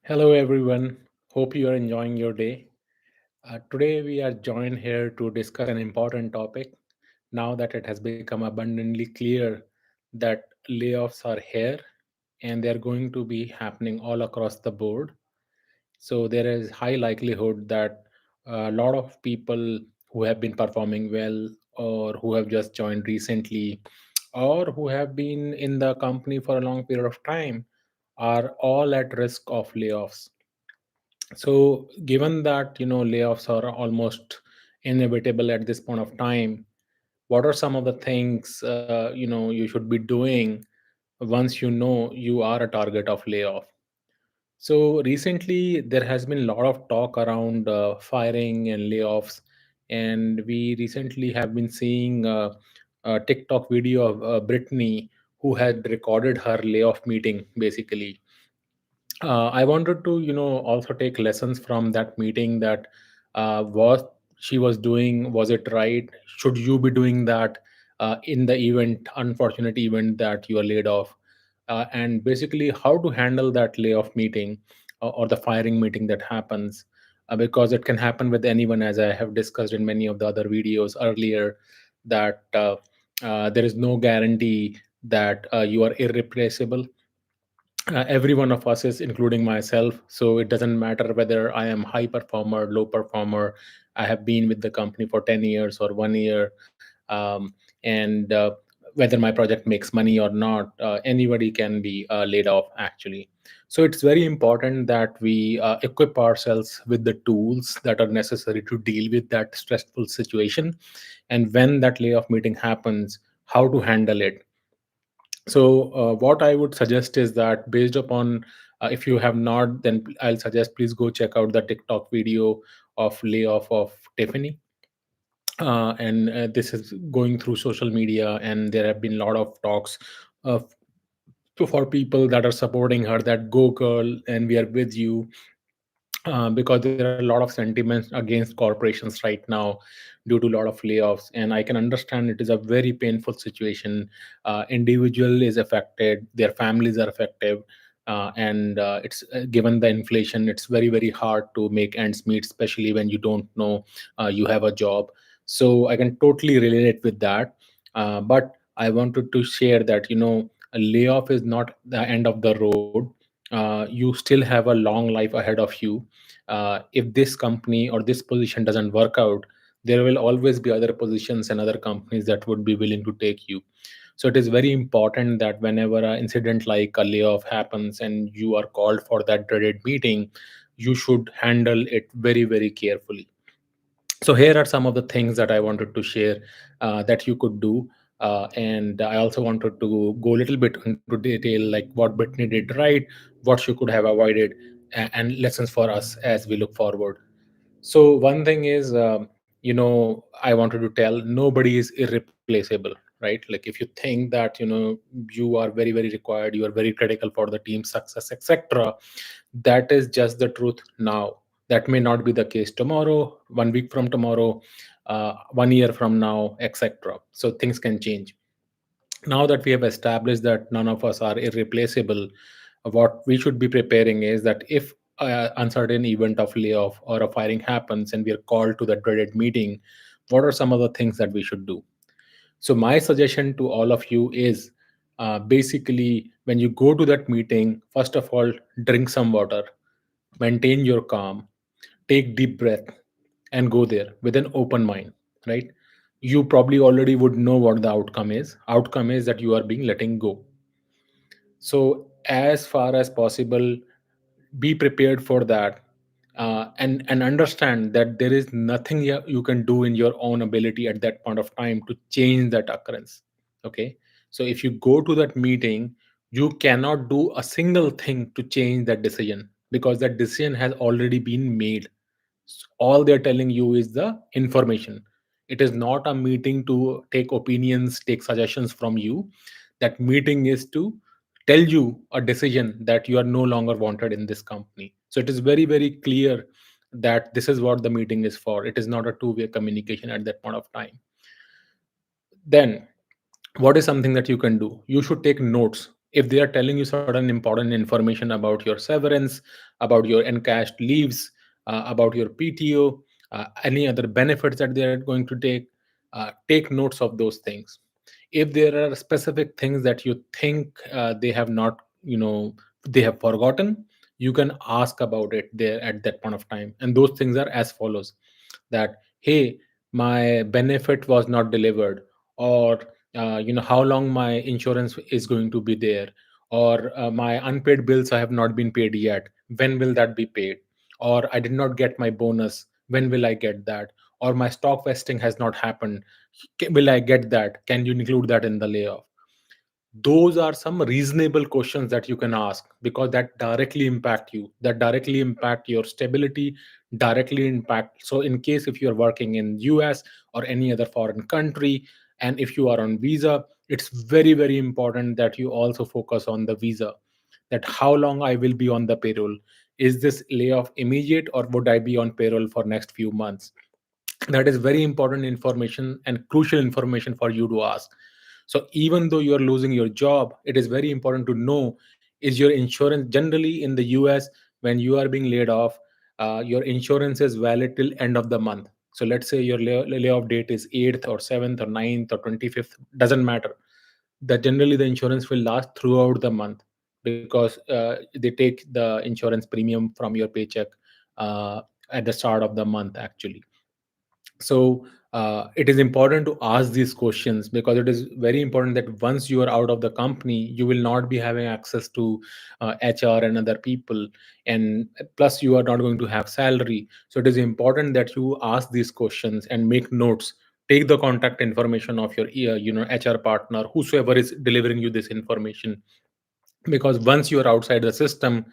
Hello, everyone. Hope you are enjoying your day. Today, we are joined here to discuss an important topic. Now that it has become abundantly clear that layoffs are here and they are going to be happening all across the board. So, there is high likelihood that a lot of people who have been performing well or who have just joined recently or who have been in the company for a long period of time are all at risk of layoffs. So, given that layoffs are almost inevitable at this point of time, what are some of the things you should be doing once you know you are a target of layoff? So recently there has been a lot of talk around firing and layoffs, and we recently have been seeing a TikTok video of Brittany who had recorded her layoff meeting basically. I wanted to also take lessons from that meeting, that what she was doing, was it right? Should you be doing that in the unfortunate event that you are laid off? And basically how to handle that layoff meeting or the firing meeting that happens, because it can happen with anyone, as I have discussed in many of the other videos earlier, that there is no guarantee that you are irreplaceable. Every one of us is, including myself, so it doesn't matter whether I am high performer, low performer, I have been with the company for 10 years or 1 year, and whether my project makes money or not, anybody can be laid off actually. So it's very important that we equip ourselves with the tools that are necessary to deal with that stressful situation, and when that layoff meeting happens, how to handle it. So, what I would suggest is that, based upon, if you have not, then I'll suggest please go check out the TikTok video of layoff of Tiffany. And this is going through social media, and there have been a lot of talks of for people that are supporting her, that go girl, and we are with you, because there are a lot of sentiments against corporations right now due to a lot of layoffs, and I can understand it is a very painful situation. Individual is affected, their families are affected, and it's given the inflation, it's very hard to make ends meet, especially when you don't know you have a job. So I can totally relate with that. But I wanted to share that a layoff is not the end of the road. You still have a long life ahead of you. If this company or this position doesn't work out, there will always be other positions and other companies that would be willing to take you. So it is very important that whenever an incident like a layoff happens and you are called for that dreaded meeting, you should handle it very carefully. So here are some of the things that I wanted to share that you could do. And I also wanted to go a little bit into detail, like what Brittany did right, what she could have avoided, and lessons for us as we look forward. So one thing is, I wanted to tell, nobody is irreplaceable, right? Like, if you think that you are very required, you are very critical for the team's success, etc., that is just the truth now. That may not be the case tomorrow, 1 week from tomorrow, 1 year from now, etc. So things can change. Now that we have established that none of us are irreplaceable, what we should be preparing is that if an uncertain event of layoff or a firing happens and we are called to the dreaded meeting, what are some of the things that we should do? So my suggestion to all of you is, basically, when you go to that meeting, first of all, drink some water, maintain your calm, take deep breath, and go there with an open mind, right? You probably already would know what the outcome is. Outcome is that you are being letting go. So as far as possible, be prepared for that, and understand that there is nothing you can do in your own ability at that point of time to change that occurrence. Okay, so if you go to that meeting, you cannot do a single thing to change that decision, because that decision has already been made. All they're telling you is the information. It is not a meeting to take opinions, take suggestions from you. That meeting is to tell you a decision that you are no longer wanted in this company. So it is very clear that this is what the meeting is for. It is not a two-way communication at that point of time. Then what is something that you can do? You should take notes. If they are telling you certain important information about your severance, about your encashed leaves, about your PTO, any other benefits that they are going to take notes of those things. If there are specific things that you think they have not, they have forgotten, you can ask about it there at that point of time. And those things are as follows: that, hey, my benefit was not delivered, or how long my insurance is going to be there, or my unpaid bills I have not been paid yet, when will that be paid, or I did not get my bonus, when will I get that, or my stock vesting has not happened, will I get that, can you include that in the layoff? Those are some reasonable questions that you can ask, because that directly impact you, that directly impact your stability, directly impact. So in case if you're working in US or any other foreign country, and if you are on visa, it's very very important that you also focus on the visa, that how long I will be on the payroll. Is this layoff immediate, or would I be on payroll for next few months? That is very important information and crucial information for you to ask. So even though you are losing your job, it is very important to know, is your insurance generally in the US, when you are being laid off, your insurance is valid till end of the month. So let's say your layoff date is 8th or 7th or 9th or 25th, doesn't matter, that generally the insurance will last throughout the month, because they take the insurance premium from your paycheck uh, at the start of the month actually. So it is important to ask these questions, because it is very important that once you are out of the company, you will not be having access to HR and other people, and plus you are not going to have salary. So it is important that you ask these questions and make notes. Take the contact information of your HR partner, whosoever is delivering you this information, because once you are outside the system,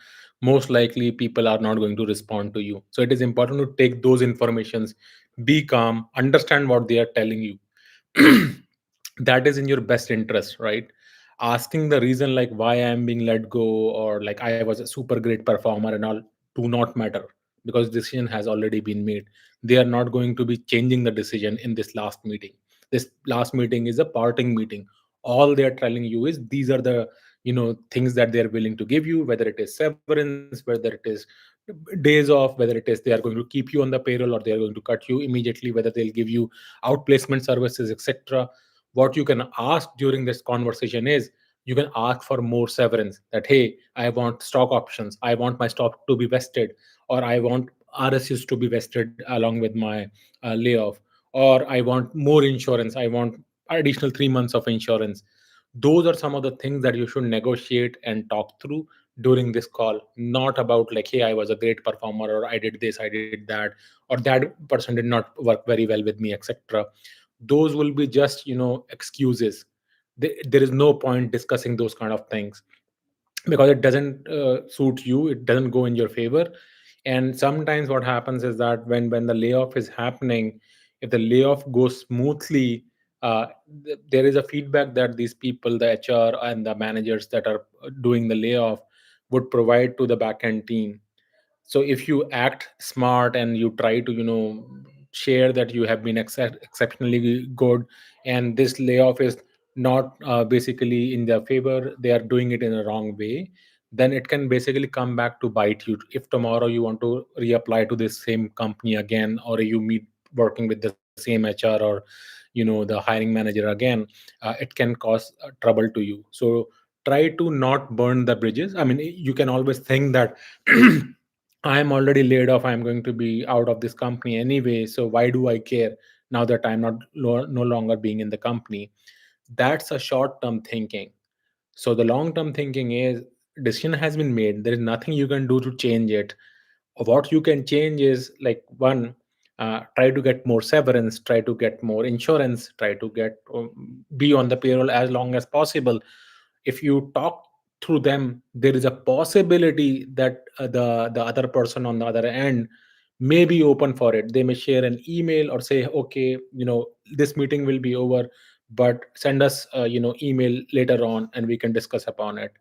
most likely people are not going to respond to you. So it is important to take those informations, be calm, understand what they are telling you. That is in your best interest, right? Asking the reason, like why I am being let go, or like I was a super great performer and all, do not matter, because decision has already been made. They are not going to be changing the decision in this last meeting. This last meeting is a parting meeting. All they are telling you is these are the things that they are willing to give you, whether it is severance, whether it is days off, whether it is they are going to keep you on the payroll, or they are going to cut you immediately, whether they'll give you outplacement services, etc. What you can ask during this conversation is, you can ask for more severance, that hey, I want stock options, I want my stock to be vested, or I want RSUs to be vested along with my layoff, or I want more insurance, I want additional 3 months of insurance. Those are some of the things that you should negotiate and talk through during this call, not about like, hey, I was a great performer, or I did this, I did that, or that person did not work very well with me, etc. Those will be just excuses. There is no point discussing those kind of things, because it doesn't suit you, it doesn't go in your favor. And sometimes what happens is that when the layoff is happening, if the layoff goes smoothly, there is a feedback that these people, the HR and the managers that are doing the layoff, would provide to the backend team. So if you act smart and you try to share that you have been exceptionally good, and this layoff is not basically in their favor, they are doing it in a wrong way, then it can basically come back to bite you. If tomorrow you want to reapply to this same company again, or you meet working with the same HR, or the hiring manager again, it can cause trouble to you. So try to not burn the bridges. I mean, you can always think that I am already laid off, I'm going to be out of this company anyway, so why do I care now that I'm not no longer being in the company? That's a short term thinking. So the long term thinking is, decision has been made, there is nothing you can do to change it. What you can change is, like, one, try to get more severance, try to get more insurance, try to get be on the payroll as long as possible. If you talk through them, there is a possibility that the other person on the other end may be open for it. They may share an email or say, okay, this meeting will be over, but send us email later on and we can discuss upon it.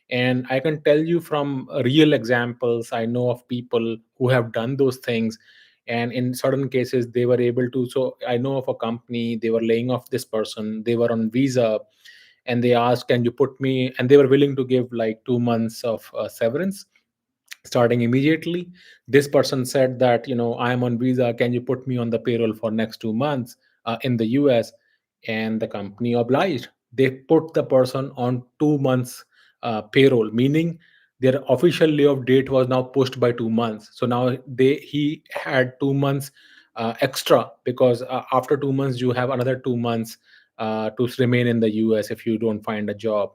And I can tell you from real examples, I know of people who have done those things, and in certain cases they were able to. So I know of a company, they were laying off this person, they were on visa, and they asked, can you put me, and they were willing to give like 2 months of severance starting immediately. This person said that, I am on visa, can you put me on the payroll for next 2 months in the US? And the company obliged. They put the person on 2 months payroll, meaning their official layoff date was now pushed by 2 months. So now he had 2 months extra, because after 2 months you have another 2 months to remain in the US if you don't find a job.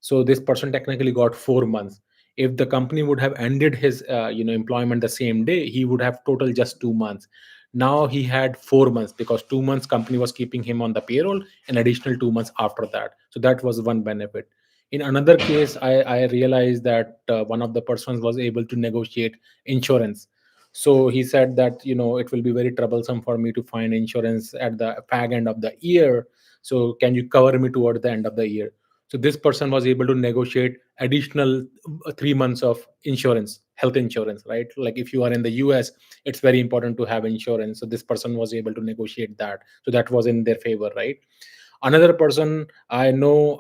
So this person technically got 4 months. If the company would have ended his employment the same day, he would have total just 2 months. Now he had 4 months, because 2 months company was keeping him on the payroll, and additional 2 months after that. So that was one benefit. In another case, I realized that one of the persons was able to negotiate insurance. So he said that, it will be very troublesome for me to find insurance at the fag end of the year, so can you cover me toward the end of the year? So this person was able to negotiate additional 3 months of insurance, health insurance, right? Like if you are in the US, it's very important to have insurance. So this person was able to negotiate that. So that was in their favor, right? Another person I know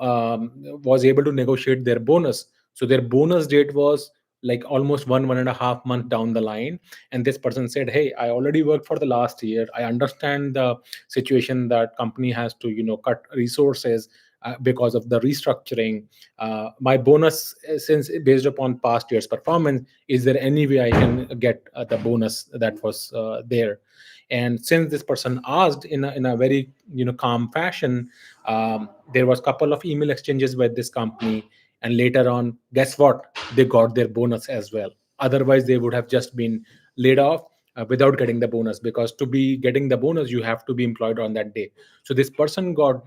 was able to negotiate their bonus. So their bonus date was like almost 1.5 month down the line, and this person said, hey, I already worked for the last year, I understand the situation that company has to cut resources because of the restructuring. My bonus, since based upon past year's performance, is there any way I can get the bonus that was there? And since this person asked in a very calm fashion, there was couple of email exchanges with this company, and later on, guess what, they got their bonus as well. Otherwise they would have just been laid off without getting the bonus, because to be getting the bonus you have to be employed on that day. So this person got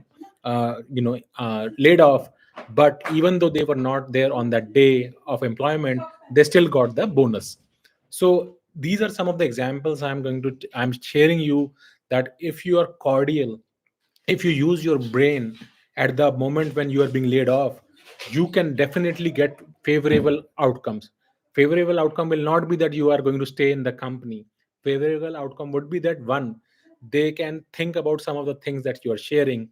laid off, but even though they were not there on that day of employment, they still got the bonus. So these are some of the examples I'm sharing you, that if you are cordial, if you use your brain at the moment when you are being laid off, you can definitely get favorable outcomes. Favorable outcome will not be that you are going to stay in the company. Favorable outcome would be that, one, they can think about some of the things that you are sharing.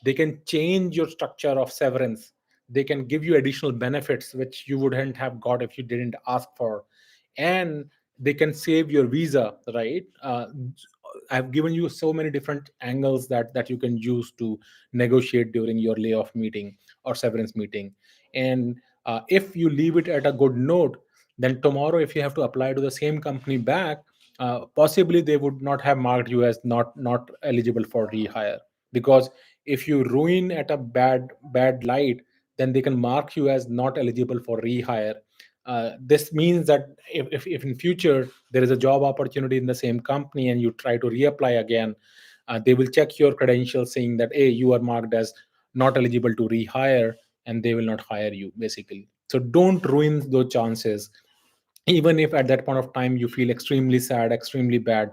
They can change your structure of severance. They can give you additional benefits which you wouldn't have got if you didn't ask for. And they can save your visa, right? I've given you so many different angles that you can use to negotiate during your layoff meeting or severance meeting. And if you leave it at a good note, then tomorrow if you have to apply to the same company back, possibly they would not have marked you as not eligible for rehire. Because if you ruin at a bad light, then they can mark you as not eligible for rehire. This means that if in future there is a job opportunity in the same company and you try to reapply again, they will check your credentials saying that, hey, you are marked as not eligible to rehire, and they will not hire you basically. So don't ruin those chances. Even if at that point of time you feel extremely sad, extremely bad,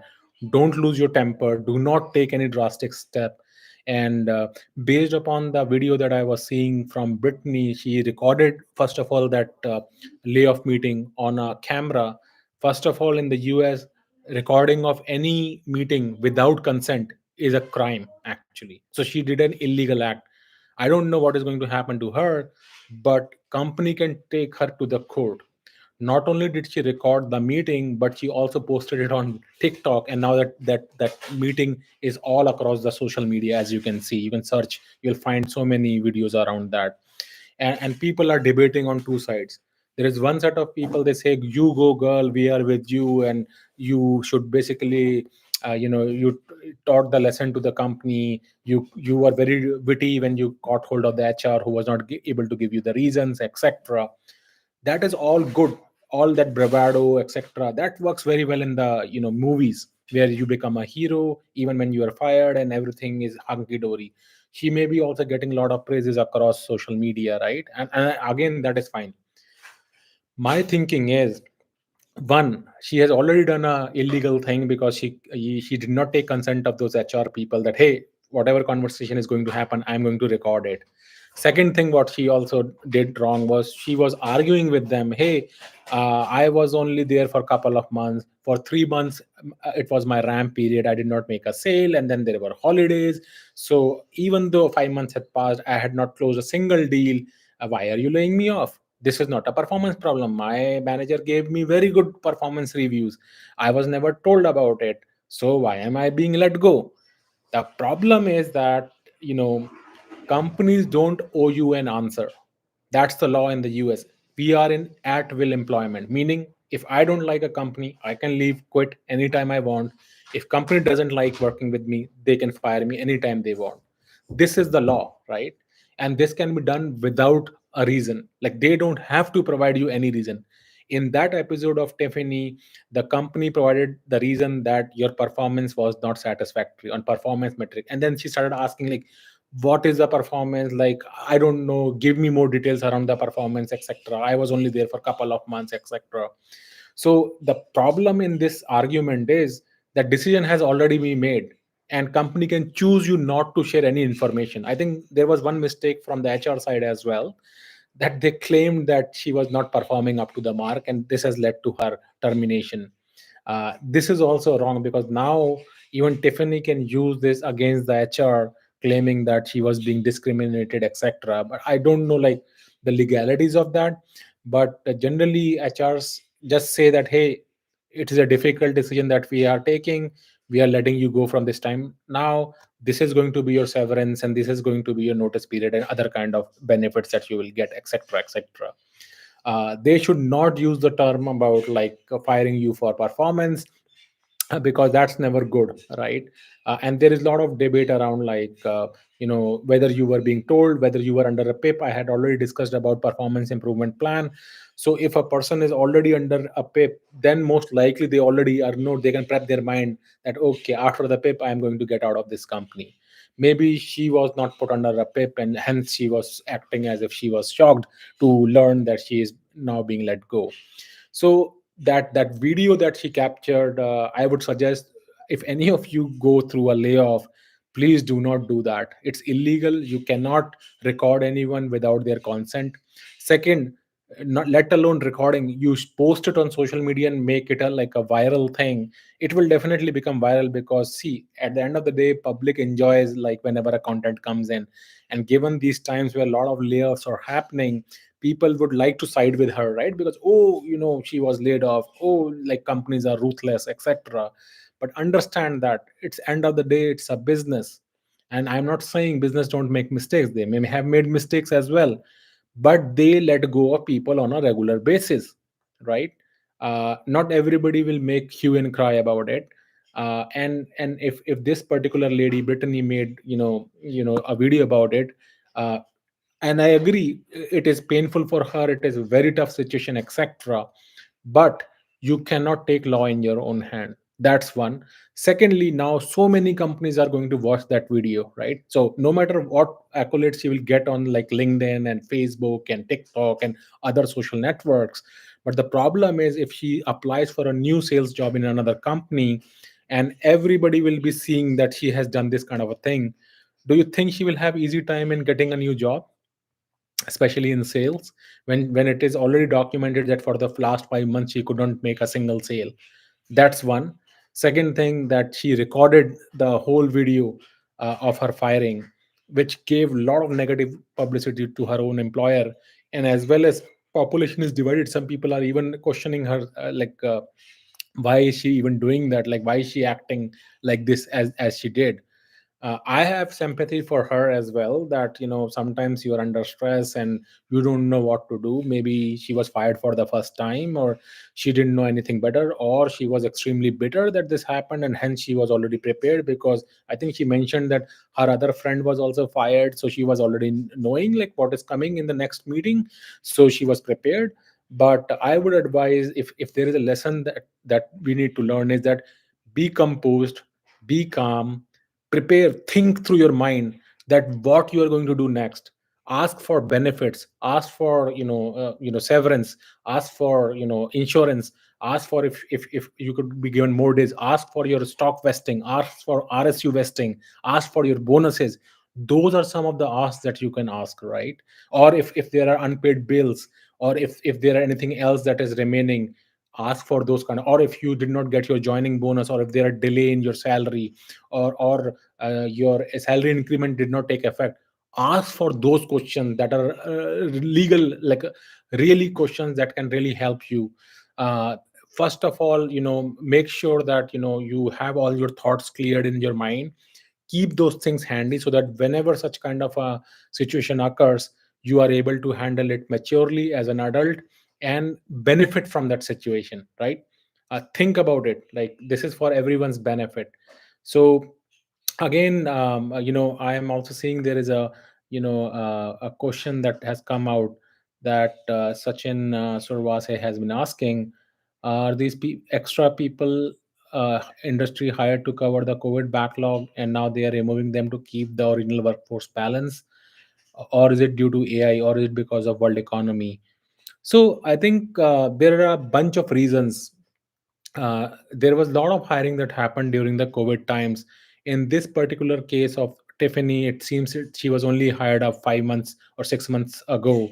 don't lose your temper, do not take any drastic step. And based upon the video that I was seeing from Brittany, she recorded first of all that layoff meeting on a camera. First of all, in the US, recording of any meeting without consent is a crime actually. So she did an illegal act. I don't know what is going to happen to her, but company can take her to the court. Not only did she record the meeting, but she also posted it on TikTok, and now that meeting is all across the social media. As you can see, you can search, you'll find so many videos around that. And people are debating on two sides. There is one set of people, they say, you go girl, we are with you, and you should basically you taught the lesson to the company. You were very witty when you got hold of the HR who was not able to give you the reasons, etc. That is all good. All that bravado, etc., that works very well in the movies, where you become a hero even when you are fired and everything is hunky-dory. She may be also getting a lot of praises across social media, right? And again, that is fine. My thinking is, one, she has already done a illegal thing, because she did not take consent of those HR people, that hey, whatever conversation is going to happen, I'm going to record it. Second thing what she also did wrong was she was arguing with them, hey, I was only there for a couple of months. For 3 months it was my ramp period, I did not make a sale, and then there were holidays. So even though 5 months had passed, I had not closed a single deal. Why are you laying me off? This is not a performance problem. My manager gave me very good performance reviews. I was never told about it. So why am I being let go? The problem is that, you know, companies don't owe you an answer. That's the law in the US. We are in at will employment, meaning if I don't like a company, I can leave, quit anytime I want. If company doesn't like working with me, they can fire me anytime they want. This is the law, right? And this can be done without a reason. Like they don't have to provide you any reason. In that episode of Tiffany, the company provided the reason that your performance was not satisfactory on performance metric, and then she started asking like, what is the performance like? I don't know, give me more details around the performance, etc. I was only there for a couple of months, etc. So the problem in this argument is that decision has already been made, and company can choose you not to share any information. I think there was one mistake from the HR side as well, that they claimed that she was not performing up to the mark, and this has led to her termination. This is also wrong because now even Tiffany can use this against the HR, claiming that she was being discriminated, etc. But I don't know like the legalities of that. But generally, HRs just say that, hey, it is a difficult decision that we are taking. We are letting you go from this time now. This is going to be your severance, and this is going to be your notice period, and other kind of benefits that you will get, etc., etc. They should not use the term about like firing you for performance, because that's never good, right? And there is a lot of debate around like, whether you were being told, whether you were under a PIP. I had already discussed about performance improvement plan. So if a person is already under a PIP, then most likely they already are know, they can prep their mind that, okay, after the PIP I am going to get out of this company. Maybe she was not put under a PIP, and hence she was acting as if she was shocked to learn that she is now being let go. So that video that she captured, I would suggest, if any of you go through a layoff, please do not do that. It's illegal. You cannot record anyone without their consent. Second, not let alone recording, you post it on social media and make it a like a viral thing. It will definitely become viral, because see, at the end of the day, public enjoys like whenever a content comes in. And given these times where a lot of layoffs are happening, people would like to side with her, right? Because, oh, she was laid off, oh, like companies are ruthless, etc. But understand that it's end of the day, it's a business. And I'm not saying business don't make mistakes, they may have made mistakes as well, but they let go of people on a regular basis, right? Not everybody will make hue and cry about it. And if this particular lady Brittany made a video about it, uh, and I agree, it is painful for her, it is a very tough situation, etc. But you cannot take law in your own hand. That's one. Secondly, now so many companies are going to watch that video, right? So no matter what accolades you will get on like LinkedIn and Facebook and TikTok and other social networks, but the problem is if she applies for a new sales job in another company, and everybody will be seeing that she has done this kind of a thing, do you think she will have easy time in getting a new job, especially in sales, when it is already documented that for the last 5 months she couldn't make a single sale? That's one. Second thing, that she recorded the whole video of her firing, which gave a lot of negative publicity to her own employer. And as well as population is divided, some people are even questioning her, why is she even doing that, like why is she acting like this as she did. I have sympathy for her as well, that sometimes you are under stress and you don't know what to do. Maybe she was fired for the first time, or she didn't know anything better, or she was extremely bitter that this happened, and hence she was already prepared, because I think she mentioned that her other friend was also fired, so she was already knowing like what is coming in the next meeting, so she was prepared. But I would advise, if there is a lesson that we need to learn, is that be composed, be calm, prepare, think through your mind that what you are going to do next. Ask for benefits, ask for severance, ask for insurance, ask for, if you could be given more days, ask for your stock vesting, ask for RSU vesting, ask for your bonuses. Those are some of the asks that you can ask, right? Or if there are unpaid bills, or if there are anything else that is remaining, ask for those kind of, or if you did not get your joining bonus, or if there are delay in your salary, or your salary increment did not take effect, ask for those questions that are legal, like really questions that can really help you. uh, First of all, make sure that you have all your thoughts cleared in your mind. Keep those things handy so that whenever such kind of a situation occurs, you are able to handle it maturely as an adult and benefit from that situation, right? Think about it, like this is for everyone's benefit. So again, I am also seeing there is a question that has come out, that Sachin Survase has been asking, are these extra people industry hired to cover the COVID backlog, and now they are removing them to keep the original workforce balance, or is it due to AI, or is it because of world economy? So I think there are a bunch of reasons. There was a lot of hiring that happened during the COVID times. In this particular case of Tiffany, it seems she was only hired up 5 months or 6 months ago,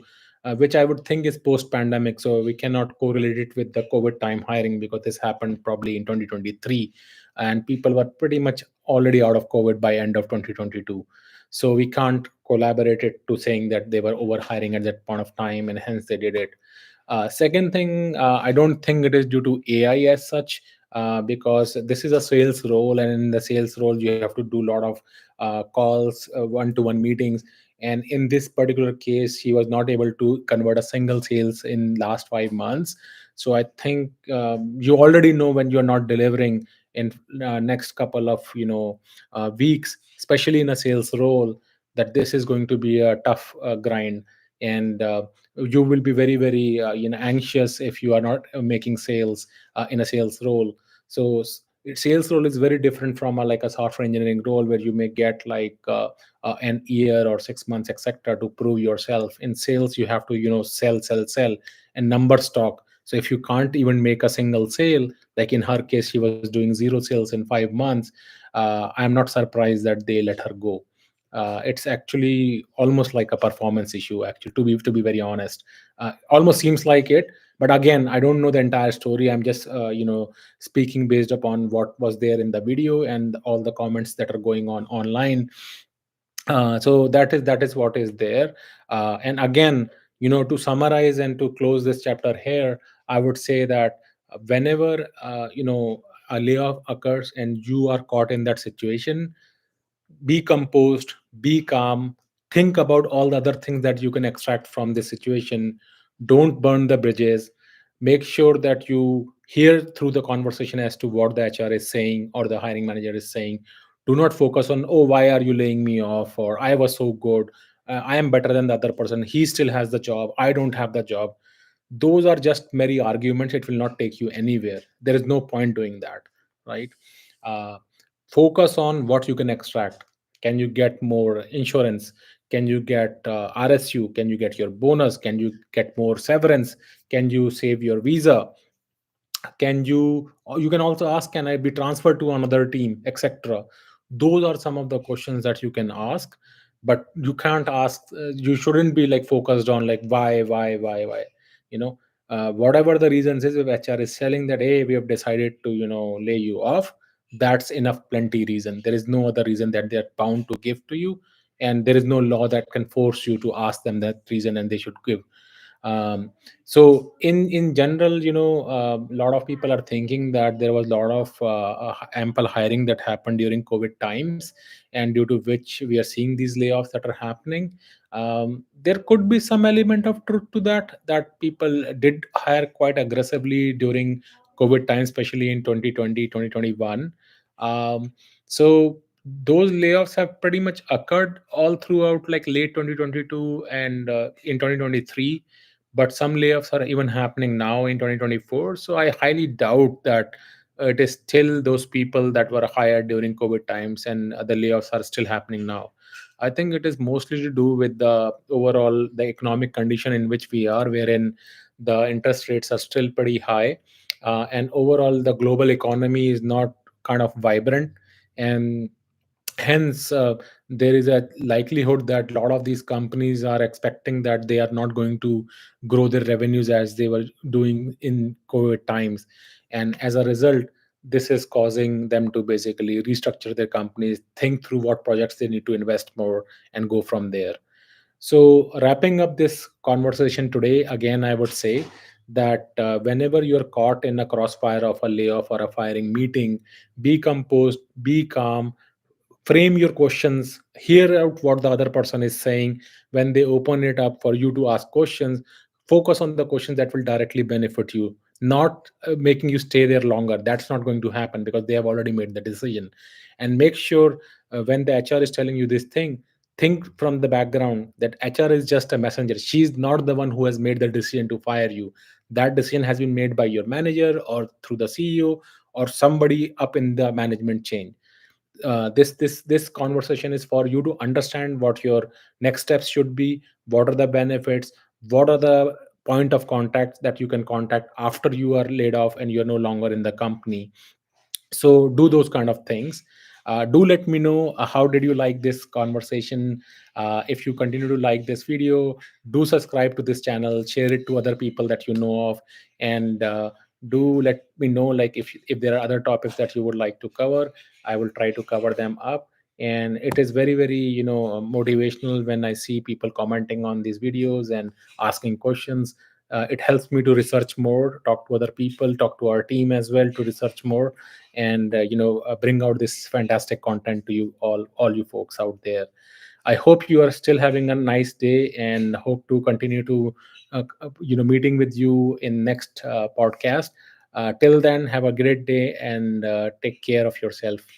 which I would think is post pandemic. So we cannot correlate it with the COVID time hiring, because this happened probably in 2023, and people were pretty much already out of COVID by end of 2022. So we can't collaborate it to saying that they were over hiring at that point of time and hence they did it. Second thing, I don't think it is due to AI as such, because this is a sales role, and in the sales role, you have to do a lot of calls, one-to-one meetings. And in this particular case, she was not able to convert a single sales in last 5 months. So I think you already know when you're not delivering in next couple of weeks, especially in a sales role, that this is going to be a tough grind. And you will be very very anxious if you are not making sales in a sales role. So sales role is very different from like a software engineering role, where you may get like an year or 6 months etc to prove yourself. In sales, you have to sell and number stock. So if you can't even make a single sale, like in her case she was doing zero sales in 5 months, I'm not surprised that they let her go. It's actually almost like a performance issue, actually, to be very honest. Almost seems like it, but again, I don't know the entire story. I'm just speaking based upon what was there in the video and all the comments that are going on online. So that is what is there. And again, to summarize and to close this chapter here, I would say that whenever a layoff occurs and you are caught in that situation, be composed, be calm, think about all the other things that you can extract from this situation. Don't burn the bridges. Make sure that you hear through the conversation as to what the HR is saying or the hiring manager is saying. Do not focus on, oh, why are you laying me off? Or I was so good. I am better than the other person. He still has the job. I don't have the job. Those are just merry arguments. It will not take you anywhere. There is no point doing that, right? uh, Focus on what you can extract. Can you get more insurance? Can you get RSU? Can you get your bonus? Can you get more severance? Can you save your visa? Can you, or you can also ask, can I be transferred to another team, etc. Those are some of the questions that you can ask. But you can't ask, you shouldn't be like focused on like why, you know whatever the reasons is. If HR is telling that, hey, we have decided to lay you off, that's enough, plenty reason. There is no other reason that they're bound to give to you, and there is no law that can force you to ask them that reason, and they should give. um, so in general, a lot of people are thinking that there was a lot of ample hiring that happened during COVID times, and due to which we are seeing these layoffs that are happening. There could be some element of truth to that, that people did hire quite aggressively during COVID times, especially in 2020, 2021. So those layoffs have pretty much occurred all throughout like late 2022 and in 2023, but some layoffs are even happening now in 2024. So I highly doubt that it is still those people that were hired during COVID times, and the layoffs are still happening now. I think it is mostly to do with the overall the economic condition in which we are, wherein the interest rates are still pretty high, and overall the global economy is not kind of vibrant. And Hence, there is a likelihood that a lot of these companies are expecting that they are not going to grow their revenues as they were doing in COVID times. And as a result, this is causing them to basically restructure their companies, think through what projects they need to invest more, and go from there. So, wrapping up this conversation today, again, I would say that whenever you're caught in a crossfire of a layoff or a firing meeting, be composed, be calm, frame your questions, hear out what the other person is saying. When they open it up for you to ask questions, focus on the questions that will directly benefit you, not making you stay there longer. That's not going to happen because they have already made the decision. And make sure when the HR is telling you this thing, think from the background that HR is just a messenger. She's not the one who has made the decision to fire you. That decision has been made by your manager or through the CEO or somebody up in the management chain. This conversation is for you to understand what your next steps should be, what are the benefits, what are the point of contact that you can contact after you are laid off and you're no longer in the company. So do those kind of things. Do let me know how did you like this conversation. If you continue to like this video, do subscribe to this channel, share it to other people that you know of, and do let me know like if there are other topics that you would like to cover. I will try to cover them up. And it is very very motivational when I see people commenting on these videos and asking questions. It helps me to research more, talk to other people, talk to our team as well to research more, and bring out this fantastic content to you all you folks out there. I hope you are still having a nice day and hope to continue to meeting with you in next podcast. Till then, have a great day and take care of yourself.